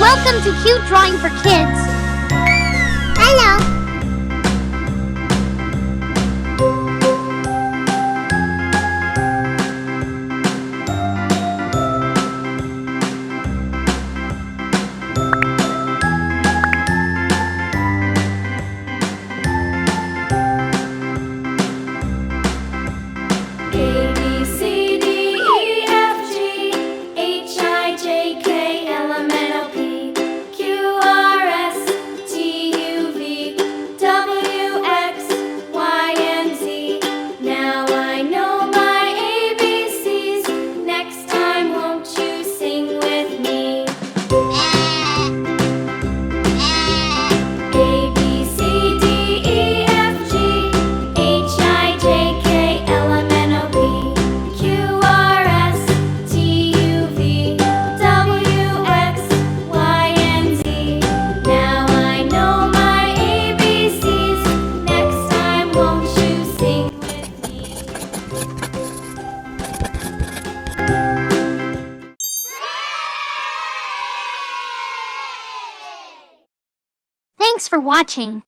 Welcome to Cute Drawing for Kids. Hello. A B C D E F G H I J K L M N O P Q R S T U V W X Y and Z. Now I know my ABCs. Next time, won't you sing with me? A B C D E F G H I J K L M N O P Q R S T U V W X Y and Z. Now I know my ABCs. Next time, won't you sing with me? Thanks for watching.